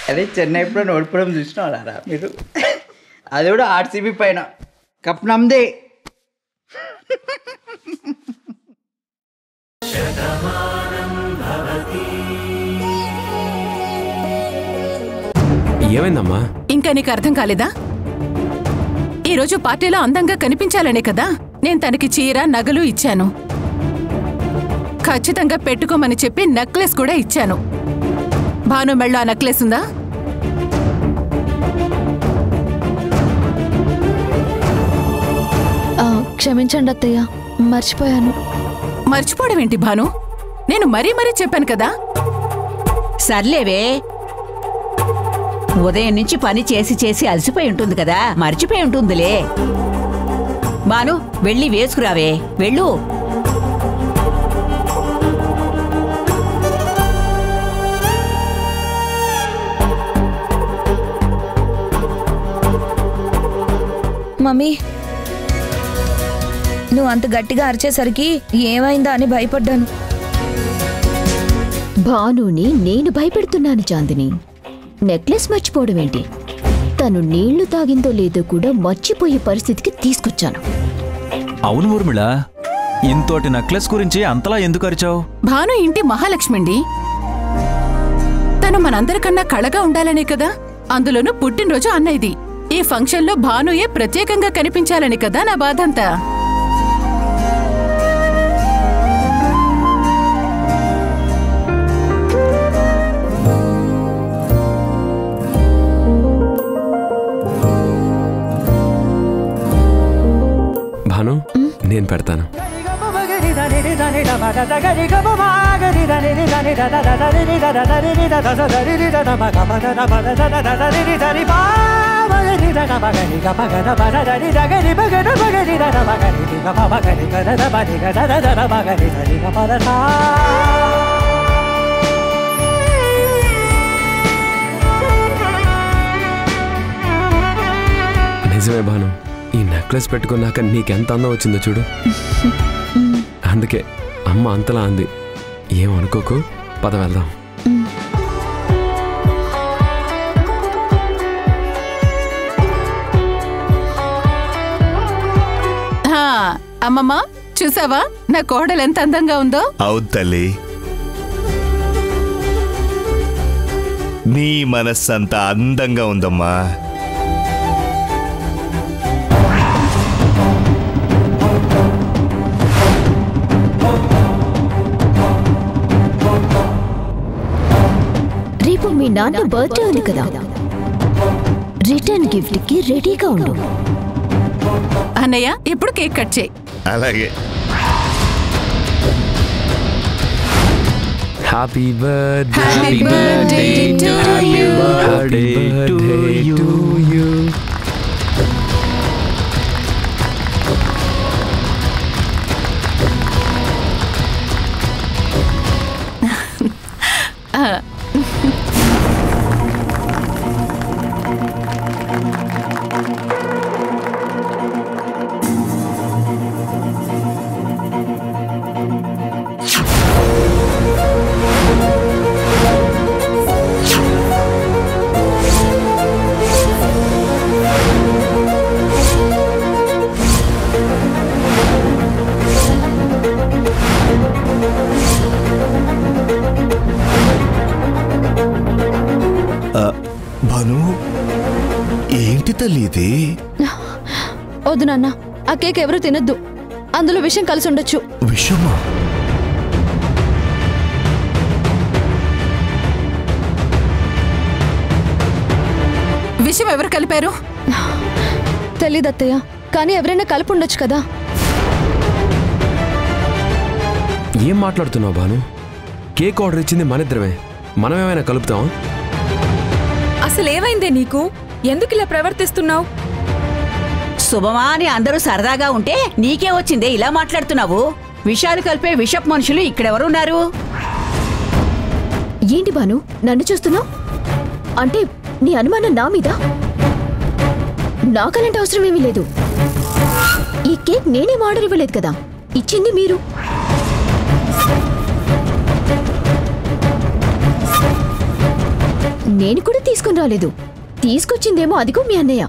అదే చెన్నై ఎప్పుడో ఓడిపోవడం చూసినారా మీరు? అది కూడా ఆర్సీబీ పైన. కప్ నమ్దే. ఏమైందమ్మా? ఇంకా నీకు అర్థం కాలేదా? ఈరోజు పార్టీలో అందంగా కనిపించాలనే కదా నేను తనకి చీర నగలు ఇచ్చాను. ఖచ్చితంగా పెట్టుకోమని చెప్పి నెక్లెస్ కూడా ఇచ్చాను. భాను మెళ్ళో ఆ నెక్లెస్ ఉందా? క్షమించండి అత్తయ్య, మర్చిపోయాను. మర్చిపోవడం ఏంటి భాను? నేను మరీ చెప్పాను కదా. సర్లేవే, ఉదయం నుంచి పని చేసి అలసిపోయి ఉంటుంది కదా, మర్చిపోయి ఉంటుందిలే. బాను, వెళ్ళి వేసుకురావే, వెళ్ళు. మమ్మీ, నువ్వు అంత గట్టిగా అరిచేసరికి ఏమైందా అని భయపడ్డాను. భానుని నేను భయపెడుతున్నాను చాందిని. నెక్లెస్ మర్చిపోవడం ఏంటి? తను నీళ్లు తాగిందో లేదో కూడా మర్చిపోయే పరిస్థితికి తీసుకొచ్చాను. అవును ఊర్మిళ, ఇంతోటి నెక్లెస్ గురించి అంతలా ఎందుకు అరిచావు? భాను ఇంటి మహాలక్ష్మిండి. తను మనందరికన్నా కళగా ఉండాలనే కదా. అందులోనూ పుట్టినరోజు అన్నయ్యది. ఈ ఫంక్షన్లో భానుయే ప్రత్యేకంగా కనిపించాలని కదా నా బాధంతా. భాను, నేను పెడతాను. నిజమే భాను, ఈ నెక్లెస్ పెట్టుకున్నాక నీకెంత అందం వచ్చిందో చూడు. అందుకే అమ్మ అంతలా అంది. ఏమనుకోకు, పద వెళ్దాం. అమ్మమ్మ, చూసావా నా కోడలు ఎంత అందంగా ఉందో? అవును తల్లి, నీ మనస్సంత అందంగా ఉందమ్మా. రేపు మీ నాన్న బర్త్డే ఉంది కదా, రిటర్న్ గిఫ్ట్ కి రెడీగా ఉండు. అన్నయ్య, ఇప్పుడు కేక్ కట్ చేయి. అలాగే. Happy birthday to you. Happy birthday to you. Bhanu, ఏంటి తల్లి ఇది? వద్దు నాన్న, ఆ కేక్ ఎవరు తినొద్దు. అందులో విషయం కలిసి ఉండొచ్చు. విషమా? విషయం ఎవరు కలిపారు? తెలీదత్తయ్య, కానీ ఎవరైనా కలిపి ఉండొచ్చు కదా. ఏం మాట్లాడుతున్నావు భాను? కేక్ ఆర్డర్ ఇచ్చింది మనిద్దరమే, మనమేమైనా కలుపుతాం? అసలేమైందే నీకు? ఎందుకు ఇలా ప్రవర్తిస్తున్నావు? శుభమా అని అందరూ సరదాగా ఉంటే నీకే వచ్చిందే ఇలా మాట్లాడుతున్నావు? విషాలు కలిపే విషప్ మనుషులు ఇక్కడెవరున్నారు? ఏంటి భాను నన్ను చూస్తున్నావు? అంటే నీ అనుమానం నా మీద? నాకలాంటి అవసరం ఏమీ లేదు. ఈ కేక్ నేనేం ఆర్డర్ ఇవ్వలేదు కదా, ఇచ్చింది మీరు. నేను కూడా తీసుకుని రాలేదు. తీసుకొచ్చిందేమో అదిగో మీ అన్నయ్య.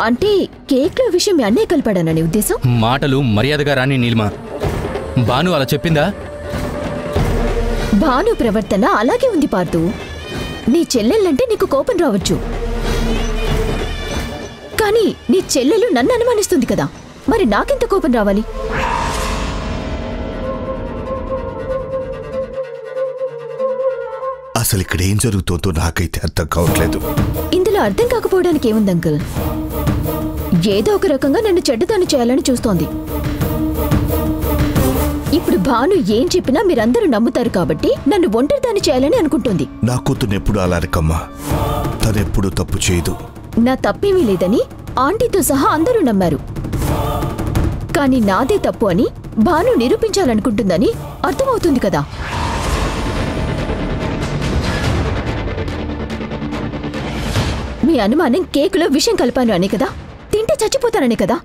అంటే కేక్లో విషయం మీ అన్నయ్య కలిపాడనని ఉద్దేశం? మాటలు మర్యాదగా రాని నీలిమ. భాను అలా చెప్పిందా? భాను ప్రవర్తన అలాగే ఉంది పార్థు. నీ చెల్లెళ్ళంటే నీకు కోపం రావచ్చు, కానీ నీ చెల్లెలు నన్ను అనుమానిస్తుంది కదా, మరి నాకెంత కోపం రావాలి? అసలు ఇక్కడ ఏం జరుగుతుందో నాకైతే అర్థం కావట్లేదు. ఇందులో అర్థం కాకపోవడానికి ఏముంది అంకుల్? ఏదో ఒక రకంగా నన్ను చెడ్డదాన్ని చేయాలని చూస్తోంది. ఇప్పుడు భాను ఏం చెప్పినా మీరందరూ నమ్ముతారు కాబట్టి నన్ను ఒంటరిదాన్ని చేయాలని అనుకుంటుంది. నా కూతుర్నెప్పుడు అలా అనకమ్మా, తనెప్పుడు తప్పు చేయదు. నా తప్పేమీ లేదని ఆంటీతో సహా అందరూ నమ్మారు. కానీ నాదే తప్పు అని భాను నిరూపించాలనుకుంటుందని అర్థమవుతుంది కదా. మీ అనుమానం కేకులో విషం కలిపాను అనే కదా, తింటే చచ్చిపోతాననే కదా.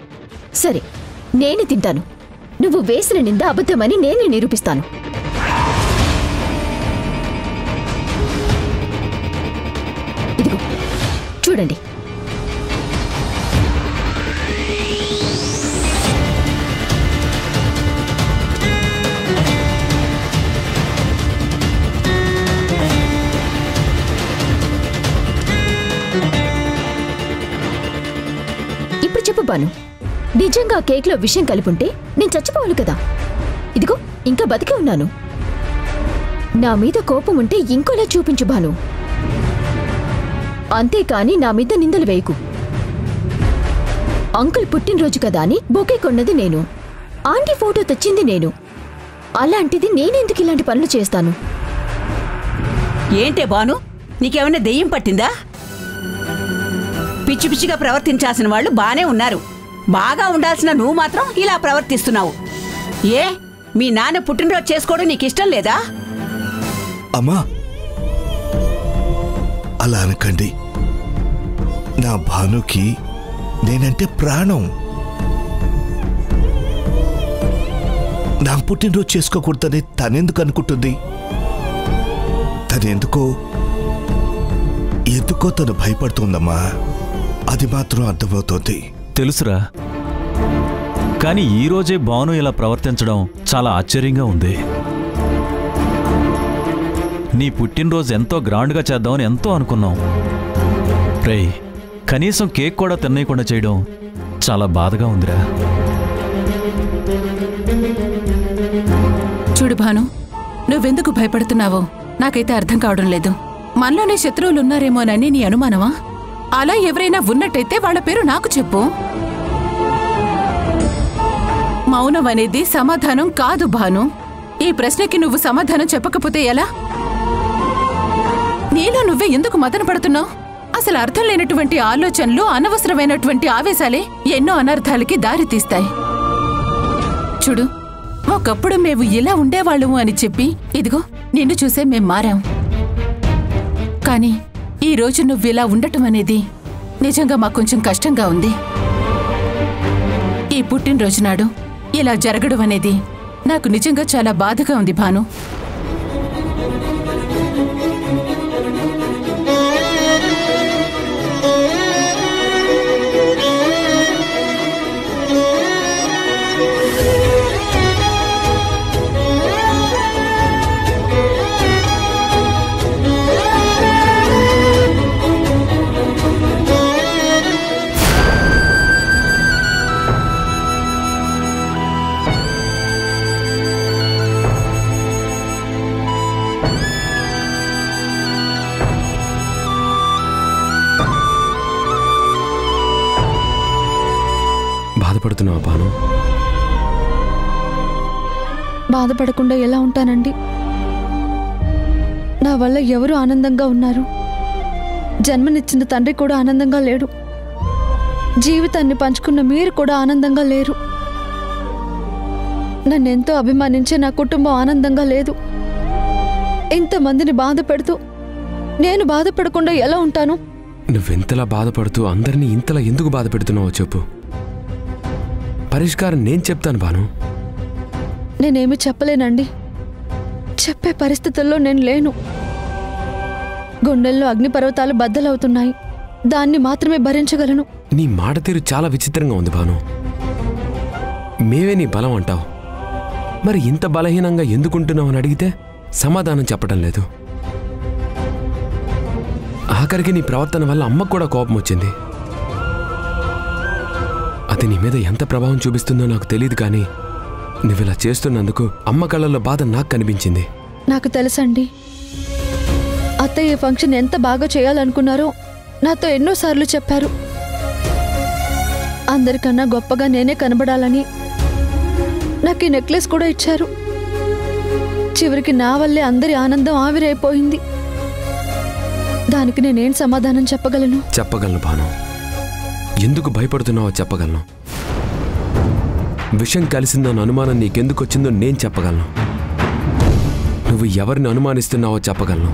సరే, నేనే తింటాను. నువ్వు వేసిన నింద అబద్ధమని నేనే నిరూపిస్తాను. ఇదిగో చూడండి. ఇప్పుడు చెప్పు బాను, నిజంగా కేక్లో విషయం కలిపుంటే నేను చచ్చిపోవాలి కదా. ఇదిగో ఇంకా బతికే ఉన్నాను. నా మీద కోపం ఉంటే ఇంకోలా చూపించు భాను, అంతేకాని నా మీద నిందలు వేయకు. అంకుల్ పుట్టినరోజు కదా అని బొకే కొన్నది నేను, ఆంటీ ఫోటో తెచ్చింది నేను. అలాంటిది నేనెందుకు ఇలాంటి పనులు చేస్తాను? ఏంటే బాను, నీకేమైనా దెయ్యం పట్టిందా? పిచ్చి పిచ్చిగా ప్రవర్తించాల్సిన వాళ్ళు బానే ఉన్నారు, బాగా ఉండాల్సిన నువ్వు మాత్రం ఇలా ప్రవర్తిస్తున్నావు. ఏ మీ నాన్న పుట్టినరోజు చేసుకోవడం నీకు ఇష్టం లేదా? అమ్మా, అలా అనకండి. నా భానుకి నేనంటే ప్రాణం. నా పుట్టినరోజు చేసుకోకూడదని తనెందుకు అనుకుంటుంది? తనెందుకో తను భయపడుతుందమ్మా. అది మాత్రం అర్థమవుతోంది. తెలుసురా, కానీ ఈరోజే భాను ఇలా ప్రవర్తించడం చాలా ఆశ్చర్యంగా ఉంది. నీ పుట్టినరోజు ఎంతో గ్రాండ్గా చేద్దామని ఎంతో అనుకున్నాం. రేయ్, కనీసం కేక్ కూడా తినేయకుండా చేయడం చాలా బాధగా ఉందిరా. చూడు భాను, నువ్వెందుకు భయపడుతున్నావో నాకైతే అర్థం కావడం లేదు. మనలోనే శత్రువులున్నారేమోనని నీ అనుమానమా? అలా ఎవరైనా ఉన్నట్టయితే వాళ్ళ పేరు నాకు చెప్పు. మౌనం అనేది సమాధానం కాదు భాను. ఈ ప్రశ్నకి నువ్వు సమాధానం చెప్పకపోతే ఎలా? నీలో నువ్వే ఎందుకు మదన పడుతున్నావు? అసలు అర్థం లేనటువంటి ఆలోచనలు, అనవసరమైనటువంటి ఆవేశాలే ఎన్నో అనర్థాలకి దారి తీస్తాయి. చూడు, ఒకప్పుడు మేము ఇలా ఉండేవాళ్ళము అని చెప్పి ఇదిగో నిన్ను చూసే మేం మారాం. కానీ ఈ రోజు నువ్విలా ఉండటం అనేది నిజంగా మాకు కొంచెం కష్టంగా ఉంది. ఈ పుట్టినరోజు నాడు ఇలా జరగడం అనేది నాకు నిజంగా చాలా బాధగా ఉంది భాను. బాధపడుతున్నావా భాను? బాధపడకుండా ఎలా ఉంటానండి? నా వల్ల ఎవరు ఆనందంగా ఉన్నారు? జన్మనిచ్చిన తండ్రి కూడా ఆనందంగా లేడు. జీవితాన్ని పంచుకున్న మీరు కూడా ఆనందంగా లేరు. నన్నెంతో అభిమానించే నా కుటుంబం ఆనందంగా లేదు. ఇంతమందిని బాధ పెడుతూ నేను బాధపడకుండా ఎలా ఉంటాను? నువ్వెంతలా బాధపడుతూ అందరినీ ఇంతలా ఎందుకు బాధ పెడుతున్నావో చెప్పు. పరిష్కారం నేను చెప్తాను భాను. నేనేమి చెప్పలేనండి. చెప్పే పరిస్థితుల్లో నేను లేను. గుండెల్లో అగ్నిపర్వతాలు బద్దలవుతున్నాయి. దాన్ని మాత్రమే భరించగలను. నీ మాట తీరు చాలా విచిత్రంగా ఉంది భాను. మేవే నీ బలం అంటావు, మరి ఇంత బలహీనంగా ఎందుకుంటున్నావు అని అడిగితే సమాధానం చెప్పడం లేదు. ఆఖరికి నీ ప్రవర్తన వల్ల అమ్మకు కూడా కోపం వచ్చింది. అది నీ మీద ఎంత ప్రభావం చూపిస్తుందో నాకు తెలియదు, కానీ నువ్విలా చేస్తున్నందుకు అమ్మ కళ్ళల్లో బాధ నాకు కనిపించింది. నాకు తెలుసండి, అత్తయ్య ఫంక్షన్ ఎంత బాగా చేయాలనుకున్నారో నాతో ఎన్నోసార్లు చెప్పారు. అందరికన్నా గొప్పగా నేనే కనబడాలని నాకు ఈ నెక్లెస్ కూడా ఇచ్చారు. చివరికి నా వల్లే అందరి ఆనందం ఆవిరైపోయింది. దానికి నేనేం సమాధానం చెప్పగలను? చెప్పగలను భాను, ఎందుకు భయపడుతున్నావో చెప్పగలను. విషం కలిసిందన్న అనుమానం నీకెందుకు వచ్చిందో నేను చెప్పగలను. నువ్వు ఎవరిని అనుమానిస్తున్నావో చెప్పగలను.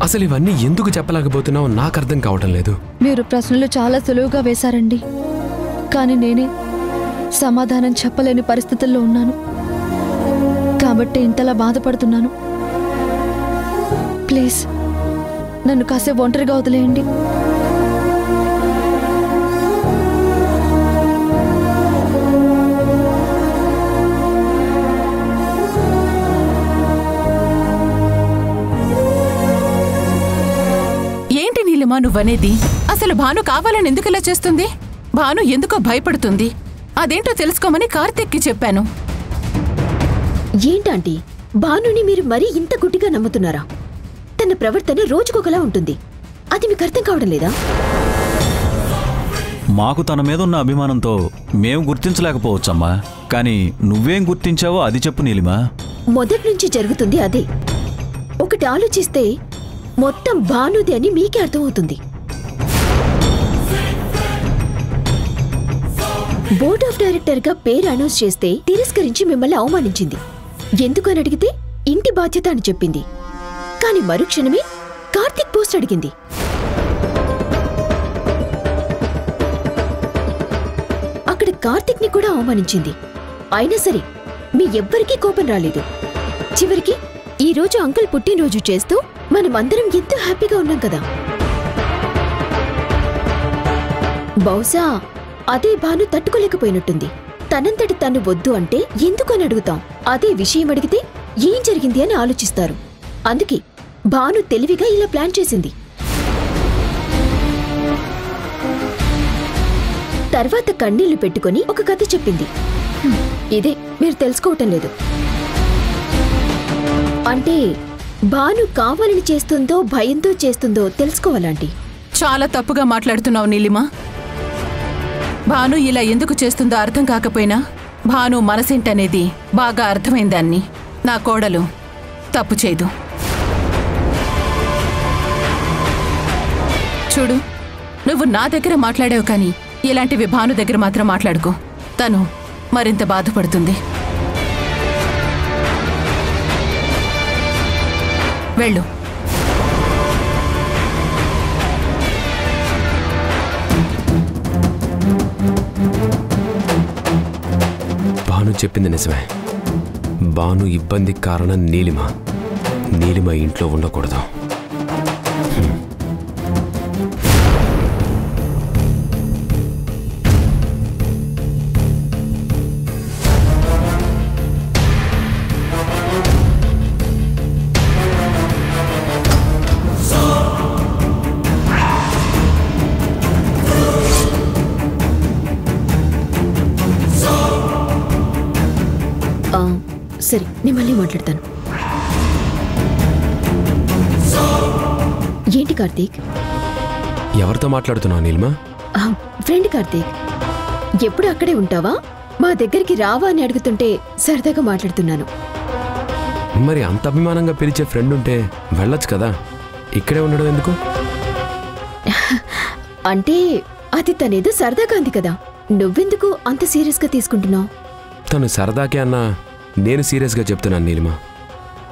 అసలు ఇవన్నీ ఎందుకు చెప్పలేకపోతున్నావో నాకు అర్థం కావటం లేదు. మీరు ప్రశ్నలు చాలా సులువుగా వేశారండి, కానీ నేనే సమాధానం చెప్పలేని పరిస్థితుల్లో ఉన్నాను. కాబట్టి ఇంతలా బాధపడుతున్నాను. ప్లీజ్ నన్ను కాసేపు ఒంటరిగా వదిలేయండి. ఏంటి నీలిమా నువ్వనేది? అసలు భాను కావాలని ఎందుకు ఇలా చేస్తుంది? భాను ఎందుకో భయపడుతుంది. అదేంటో తెలుసుకోమని కార్తీక్కి చెప్పాను. ఏంటంటీ, భానుని మీరు మరీ ఇంత గుడ్డిగా నమ్ముతున్నారా? తన ప్రవర్తన రోజుకొకలా ఉంటుంది. అది మీకు అర్థం కావడం లేదా? మాకు తన మీద ఉన్న అభిమానంతో మేము గుర్తించలేకపోవచ్చమ్మా, కానీ నువ్వేం గుర్తించావో అది చెప్పు నీలిమా. మొదటి నుంచి జరుగుతుంది అదే. ఒకటి ఆలోచిస్తే మొత్తం భానుది అని మీకే అర్థమవుతుంది. బోర్డ్ ఆఫ్ డైరెక్టర్ గా పేరు అనౌన్స్ చేస్తే తిరస్కరించి మిమ్మల్ని అవమానించింది. ఎందుకని అడిగితే ఇంటి బాధ్యత అని చెప్పింది. కానీ మరుక్షణమే కార్తీక్ పోస్ట్ అడిగింది. అక్కడ కార్తీక్ ని కూడా అవమానించింది. అయినా సరే మీ ఎవ్వరికీ కోపం రాలేదు. చివరికి ఈ రోజు అంకుల్ పుట్టినరోజు చేస్తూ మనమందరం ఎంతో హ్యాపీగా ఉన్నాం కదా. బహుశా అదే భాను తట్టుకోలేకపోయినట్టుంది. తనంతటి తను వద్దు అంటే ఎందుకని అడుగుతాం. అదే విషయం అడిగితే ఏం జరిగింది అని ఆలోచిస్తారు. అందుకే భాను తెలివిగా ఇలా ప్లాన్ చేసింది. తర్వాత కన్నీళ్లు పెట్టుకుని ఒక కథ చెప్పింది. ఇదే మీరు తెలుసుకోవటం లేదు. అంటే భాను కావాలని చేస్తుందో భయంతో చేస్తుందో తెలుసుకోవాలంటీ. చాలా తప్పుగా మాట్లాడుతున్నావు నీలిమా. భాను ఇలా ఎందుకు చేస్తుందో అర్థం కాకపోయినా భాను మనసేంటనేది బాగా అర్థమైందాన్ని. నా కోడలు తప్పు చేయదు. చూడు, నువ్వు నా దగ్గర మాట్లాడావు, కానీ ఇలాంటివి భాను దగ్గర మాత్రం మాట్లాడుకో. తను మరింత బాధపడుతుంది. వెళ్ళు. భాను చెప్పింది నిజమే. భాను ఇబ్బందికి కారణం నీలిమ. నీలిమ ఇంట్లో ఉండకూడదు. సరే, నేను మళ్ళీ మాట్లాడతాను. ఏంటి కార్తీక్? ఎవరితో మాట్లాడుతున్నావు నీలిమా? ఫ్రెండ్ కార్తీక్. ఎప్పుడు అక్కడే ఉంటావా? మా దగ్గరికి రావా అని అడుగుతుంటే సరదాగా మాట్లాడుతున్నాను. మరి అంత అభిమానంగా పిలిచే ఫ్రెండ్ ఉంటే వెళ్ళొచ్చు కదా, ఇక్కడే ఉండడం ఎందుకు? అంటే అది తనేదో సరదాగా అంది కదా, నువ్వెందుకు అంత సీరియస్గా తీసుకుంటున్నావు? తను సరదాకే అన్నా నేను సీరియస్గా చెప్తున్నాను నీలిమా.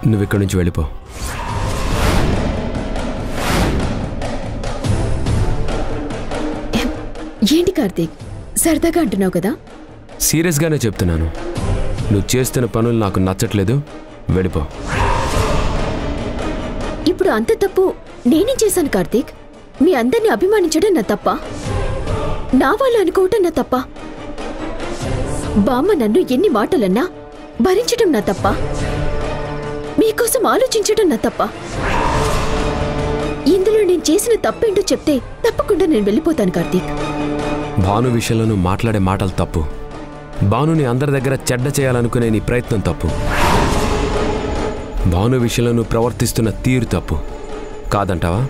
నువ్వు ఇక్కడి నుంచి వెళ్ళిపో. ఏంటి కార్తీక్, సరదాగా అంటున్నావు కదా? సీరియస్గానే చెప్తున్నాను. నువ్వు చేస్తున్న పనులు నాకు నచ్చట్లేదు, వెళ్ళిపో. ఇప్పుడు అంత తప్పు నేనేం చేశాను కార్తీక్? మీ అందరిని అభిమానించడం నా తప్ప? నా వాళ్ళు అనుకోవటం నా తప్ప? బామ్మ నన్ను ఎన్ని మాటలన్నా భరించడం నా తప్ప? మీకోసం ఆలోచించడం నా తప్ప? ఇందులో నేను చేసిన తప్పేంటో చెప్తే తప్పకుండా నేను వెళ్ళిపోతాను కార్తీక్. భాను విషయంలో నువ్వు మాట్లాడే మాటలు తప్పు. భానుని అందరి దగ్గర చెడ్డ చేయాలనుకునే నీ ప్రయత్నం తప్పు. భాను విషయంలో నువ్వు ప్రవర్తిస్తున్న తీరు తప్పు. కాదంటావా?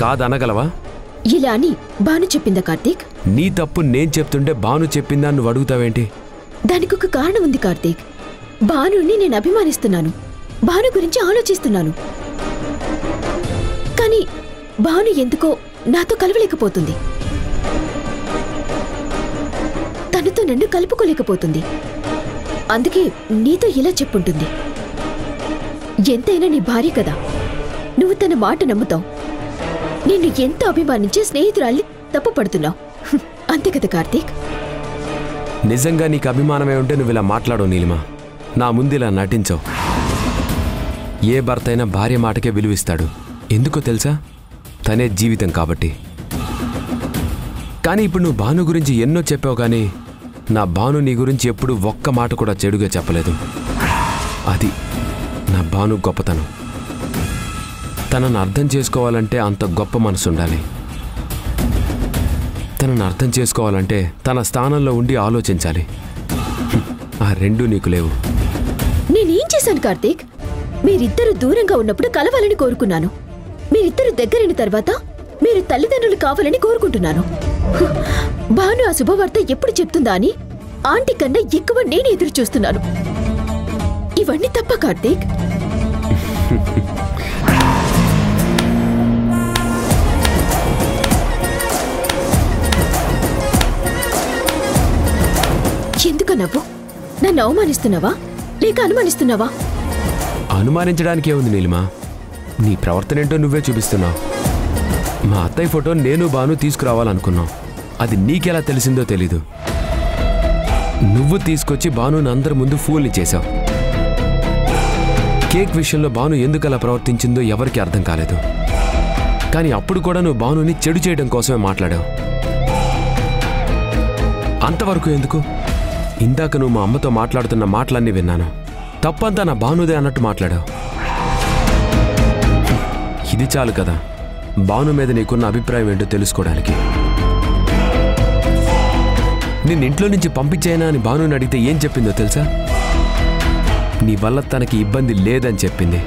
కాదనగలవా? ఇలా అని భాను చెప్పిందా కార్తీక్? నీ తప్పు నేను చెప్తుంటే భాను చెప్పిందా నువ్వు అడుగుతావేంటి? దానికి ఒక కారణం ఉంది కార్తీక్. భానుని నేను అభిమానిస్తున్నాను, భాను గురించి ఆలోచిస్తున్నాను. కానీ భాను ఎందుకో నాతో కలవలేకపోతుంది, తనతో నన్ను కలుపుకోలేకపోతుంది. అందుకే నీతో ఇలా చెప్పుంటుంది. ఎంతైనా నీ భార్య కదా, నువ్వు తన మాట నమ్ముతావు. నిన్ను ఎంతో అభిమానించే స్నేహితురాల్ని తప్పుపడుతున్నావు. అంతే కదా కార్తీక్? నిజంగా నీకు అభిమానమే ఉంటే నువ్వు ఇలా మాట్లాడవు నీలిమా. నా ముందు ఇలా నటించవు. ఏ భర్త అయినా భార్య మాటకే విలువిస్తాడు. ఎందుకో తెలుసా? తనే జీవితం కాబట్టి. కానీ ఇప్పుడు నువ్వు భాను గురించి ఎన్నో చెప్పావు, కానీ నా భాను నీ గురించి ఎప్పుడు ఒక్క మాట కూడా చెడుగా చెప్పలేదు. అది నా భాను గొప్పతనం. తనను అర్థం చేసుకోవాలంటే అంత గొప్ప మనసు ఉండాలి. తనను అర్థం చేసుకోవాలంటే తన స్థానంలో ఉండి ఆలోచించాలి. ఆ రెండూ నీకు లేవు. నేనేం చేశాను కార్తీక్? మీరిద్దరు దూరంగా ఉన్నప్పుడు కలవాలని కోరుకున్నాను. మీరిద్దరు దగ్గరైన తర్వాత మీరు తల్లిదండ్రులు కావాలని కోరుకుంటున్నాను. భాను ఆ శుభవార్త ఎప్పుడు చెప్తుందా అని ఆంటీ కన్నా ఎక్కువ నేను ఎదురు చూస్తున్నాను. ఇవన్నీ తప్ప కార్తీక్? ఎందుకు నవ్వు? నన్ను అవమానిస్తున్నావా లేక అనుమానిస్తున్నావా? అనుమానించడానికే ఉంది నీలిమా. నీ ప్రవర్తన ఏంటో నువ్వే చూపిస్తున్నావు. మా అత్తయ్య ఫోటో నేను భాను తీసుకురావాలనుకున్నావు. అది నీకెలా తెలిసిందో తెలీదు. నువ్వు తీసుకొచ్చి భానుని అందరి ముందు ఫూల్ని చేశావు. కేక్ విషయంలో భాను ఎందుకు అలా ప్రవర్తించిందో ఎవరికి అర్థం కాలేదు. కానీ అప్పుడు కూడా నువ్వు భానుని చెడు చేయడం కోసమే మాట్లాడావు. అంతవరకు ఎందుకు? ఇందాక నువ్వు మా అమ్మతో మాట్లాడుతున్న మాటలన్నీ విన్నాను. తప్పంతా నా భానుదే అన్నట్టు మాట్లాడావు. ఇది చాలు కదా భాను మీద నీకున్న అభిప్రాయం ఏంటో తెలుసుకోవడానికి. నిన్ను ఇంట్లో నుంచి పంపించేయనా అని భానుని అడిగితే ఏం చెప్పిందో తెలుసా? నీ వల్ల తనకి ఇబ్బంది లేదని చెప్పింది.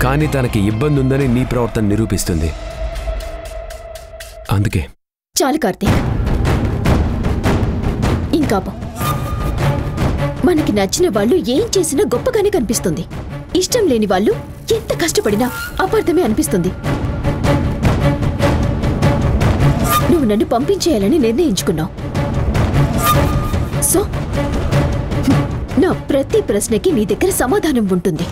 కానీ తనకి ఇబ్బంది ఉందని నీ ప్రవర్తన నిరూపిస్తుంది. అందుకే చాలు కార్తీక్, ఇంకా మనకి నచ్చిన వాళ్ళు ఏం చేసినా గొప్పగానే కనిపిస్తుంది. ఇష్టం లేని వాళ్ళు ఎంత కష్టపడినా అపార్థమే అనిపిస్తుంది. నువ్వు నన్ను పంపించేయాలని నిర్ణయించుకున్నావు. సో నా ప్రతి ప్రశ్నకి నీ దగ్గర సమాధానం ఉంటుంది.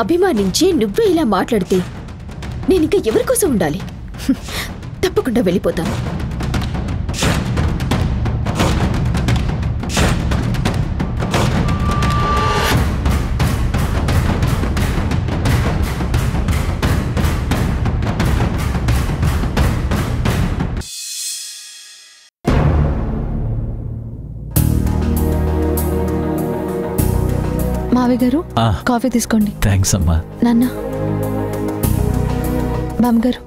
అభిమానించి నువ్వే ఇలా మాట్లాడితే నేనింకా ఎవరి కోసం ఉండాలి? తప్పకుండా వెళ్ళిపోతాను. మావి గారు కాఫీ తీసుకోండి. థ్యాంక్స్ అమ్మా. నాన్న, బామ్మగారు.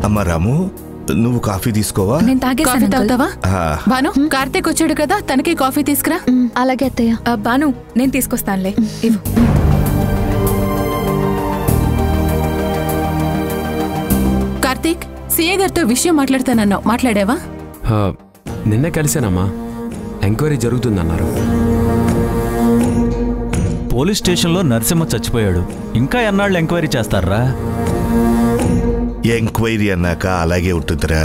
అమ్మా రాము, నువ్వు కాఫీ తీసుకోవా? నేను కాఫీ తాగుతావా? భాను, కార్తీక్ వచ్చాడు కదా, తనకి కాఫీ తీసుకురా. అలాగే అత్తయ్య. భాను, నేను తీసుకొస్తానులే. ఇవ్వు. కార్తీక్, సీఏ గారితో విషయం మాట్లాడతానన్నావు, మాట్లాడావా? నిన్న కలిసానమ్మా. ఎంక్వైరీ జరుగుతుందన్నారు. పోలీస్ స్టేషన్లో నరసింహ చచ్చిపోయాడు. ఇంకా ఎన్నాళ్ళు ఎంక్వైరీ చేస్తారా? ఎంక్వైరీ అన్నాక అలాగే ఉంటుందిరా.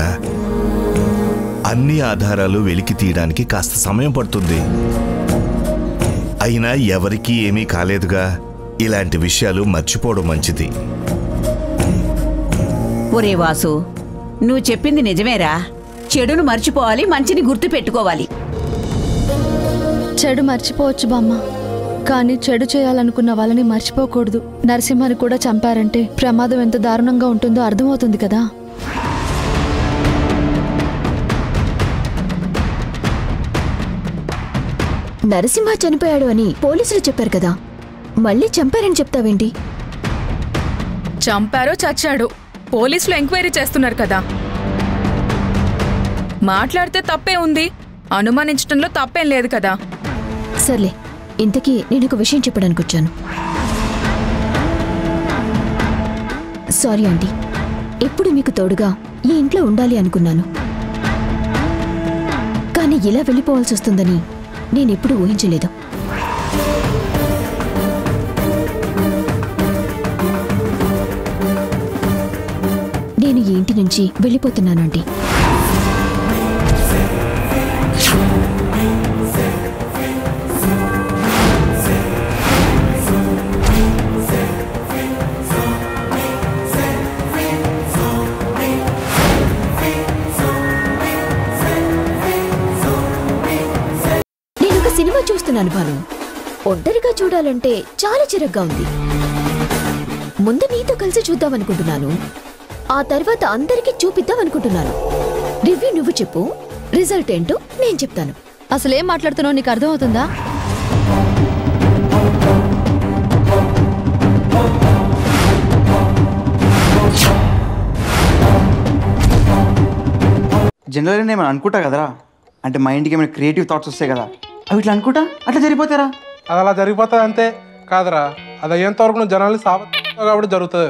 అన్ని ఆధారాలు వెలికి తీయడానికి కాస్త సమయం పడుతుంది. అయినా ఎవరికీ ఏమీ కాలేదుగా. ఇలాంటి విషయాలు మర్చిపోవడం మంచిది. ఒరే వాసు, నువ్వు చెప్పింది నిజమేరా. చెడును మర్చిపోవాలి, మంచిని గుర్తు పెట్టుకోవాలి. చెడు మర్చిపోవచ్చు బామ్మ, కానీ చెడు చేయాలనుకున్న వాళ్ళని మర్చిపోకూడదు. నరసింహని కూడా చంపారంటే ప్రమాదం ఎంత దారుణంగా ఉంటుందో అర్థమవుతుంది కదా. నరసింహ చనిపోయాడు అని పోలీసులు చెప్పారు కదా, మళ్ళీ చంపారని చెప్తావేంటి? చంపారో చచ్చాడు పోలీసులు ఎంక్వైరీ చేస్తున్నారు కదా. మాట్లాడితే తప్పే ఉంది, అనుమానించడంలో తప్పేం లేదు కదా. సర్లే, ఇంతకీ నేను ఒక విషయం చెప్పడానికి వచ్చాను. సారీ ఆంటీ, ఎప్పుడు మీకు తోడుగా ఈ ఇంట్లో ఉండాలి అనుకున్నాను, కానీ ఇలా వెళ్ళిపోవాల్సి వస్తుందని నేనెప్పుడు ఊహించలేదు. నేను ఈ ఇంటి నుంచి వెళ్ళిపోతున్నాను ఆంటీ. సినిమా చూస్తున్నాను భాను. ఒంటరిగా చూడాలంటే చాలా చిరగ్గా ఉంది. ముందు నీతో కలిసి చూద్దామనుకుంటున్నాను, ఆ తర్వాత అందరికీ చూపిద్దామనుకుంటున్నాను. రివ్యూ నువ్వు చెప్పు, రిజల్ట్ ఏంటో నేను చెప్తాను. అసలేం మాట్లాడుతున్నావు నీకు అర్థమవుతుందా? జనరల్గా నేను అనుకుంటా కదరా, అంటే మైండ్కి ఏమైనా క్రియేటివ్ థాట్స్ వస్తాయి కదా, అవి ఇట్లా అనుకుంటా అట్లా జరిగిపోతారా? అది అలా జరిగిపోతుంది అంతే కాదురా, అది అయ్యేంత వరకు నువ్వు జనాల్ని కాబట్టి జరుగుతుంది.